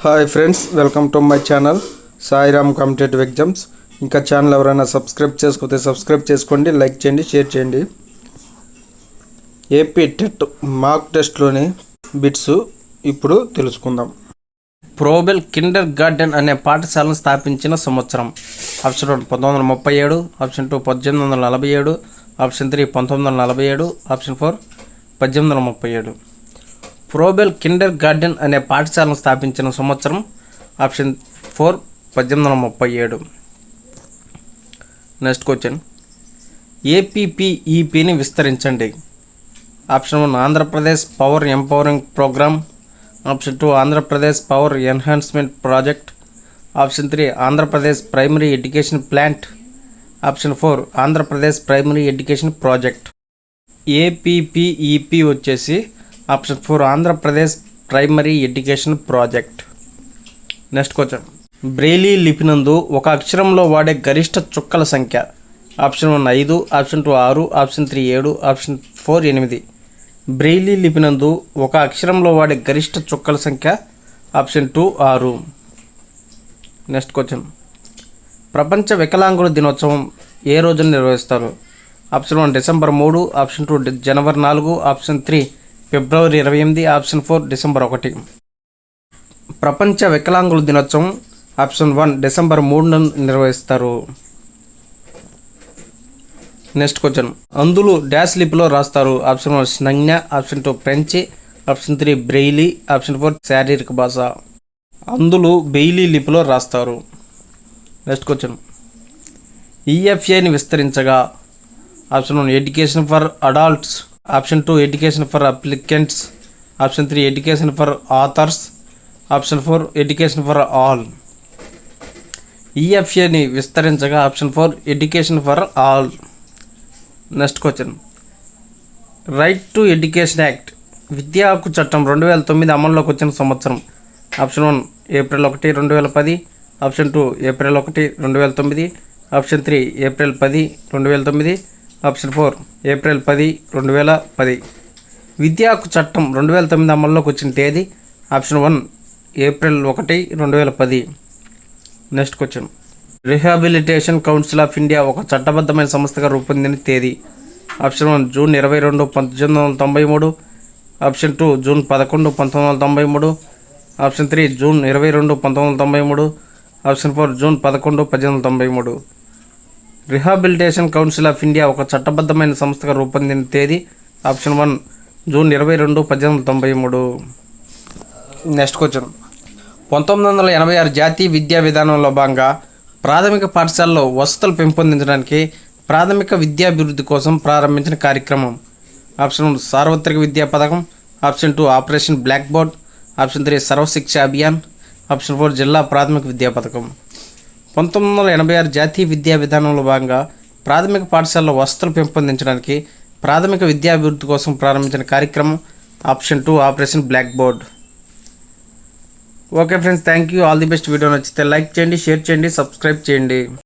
Hi friends, welcome to my channel Sairam competitive exams. ఇంకా channel ఎవరైనా subscribe చేసుకోతే subscribe చేసుకోండి, like చేయండి, షేర్ చేయండి. ఏపీ టెట్ మాక్ టెస్ట్లోని బిట్స్ ఇప్పుడు తెలుసుకుందాం. ప్రోబెల్ కిండర్ గార్డెన్ అనే పాఠశాలను స్థాపించిన సంవత్సరం. Option 1 1937, option 2 1847, option 3 1947, option 4 1837. ప్రోబెల్ Kinder garden అనే పాఠశాలను స్థాపించిన సంవత్సరం. ఆప్షన్ 4 1837. నెక్స్ట్ క్వశ్చన్, ఏపీపీఈపీని విస్తరించండి. Option 1 Andhra Pradesh power empowering programme, option 2 Andhra Pradesh power enhancement project, option 3 Andhra Pradesh primary education plant, option 4 Andhra Pradesh primary education project. APPEP వచ్చేసి option 4 Andhra Pradesh primary education project. Next question, Braille లిపినందు ఒక అక్షరంలో వాడే గరిష్ట చుక్కల సంఖ్య. Option 1 5, option 2 6, option 3 7, option 4 8. Braille లిపినందు ఒక అక్షరంలో వాడే గరిష్ట చుక్కల సంఖ్య. ఆప్షన్ 2 6. నెక్స్ట్ క్వశ్చన్, ప్రపంచ వికలాంగుల దినోత్సవం ఏ రోజున నిర్వహిస్తారు. ఆప్షన్ 1 డిసెంబర్ 3, ఆప్షన్ 2 జనవరి 4, ఆప్షన్ 3 ఫిబ్రవరి 28, ఆప్షన్ 4 డిసెంబర్ 1. ప్రపంచ వికలాంగుల దినోత్సవం ఆప్షన్ 1 డిసెంబర్ 3న నిర్వహిస్తారు. నెక్స్ట్ క్వశ్చన్, అందులు డాష్ లిపిలో రాస్తారు. ఆప్షన్ 1 స్నంజ్ఞ, option 2 French, option 3 Braille, option 4 శారీరక భాష. అందులు బ్రెయిలీ లిపిలో రాస్తారు. నెక్స్ట్ క్వశ్చన్, ఈఎఫ్ఏని విస్తరించగా. Option 1 education for adults, option 2 education for applicants, option 3 education for authors, option 4 education for all. ఈఎఫ్ఏని విస్తరించగా option 4 education for all. Next question, right to education act విద్యా హక్కు చట్టం 2009 అమల్లోకి వచ్చిన సంవత్సరం. Option 1 April 1, 2010, option 2 April 1, 2009, option 3 April 10, 2009, option 4 April 10, 2010. విద్యా హక్కు చట్టం 2009 అమల్లోకి వచ్చిన తేదీ. Option 1 April 1, 2010. Next question, rehabilitation council of India ఒక చట్టబద్ధమైన సంస్థగా రూపొందిన తేదీ. Option 1 June 22, 1893, option 2 June 11, 1993, option 3 June 22, 1993, option 4 June 11, 1893. Rehabilitation council of India ఒక చట్టబద్ధమైన సంస్థగా రూపొందిన తేదీ. Option 1 June 22, 1893. నెక్స్ట్ క్వశ్చన్, 1986 జాతీయ విద్యా విధానంలో భాగంగా ప్రాథమిక పాఠశాలలో వసతులు పెంపొందించడానికి ప్రాథమిక విద్యాభివృద్ధి కోసం ప్రారంభించిన కార్యక్రమం. ఆప్షన్ 1 సార్వత్రిక విద్యా పథకం, option 2 operation blackboard, option 3 Sarva Shiksha Abhiyan, option 4 జిల్లా ప్రాథమిక విద్యా పథకం. 1986 జాతీయ విద్యా విధానంలో భాగంగా ప్రాథమిక పాఠశాలలో వసతులు పెంపొందించడానికి ప్రాథమిక విద్యాభివృద్ధి కోసం ప్రారంభించిన కార్యక్రమం. Option 2 operation blackboard. Okay friends, thank you, all the best. Video నచ్చితే లైక్ చేయండి, షేర్ చేయండి, సబ్స్క్రైబ్ చేయండి.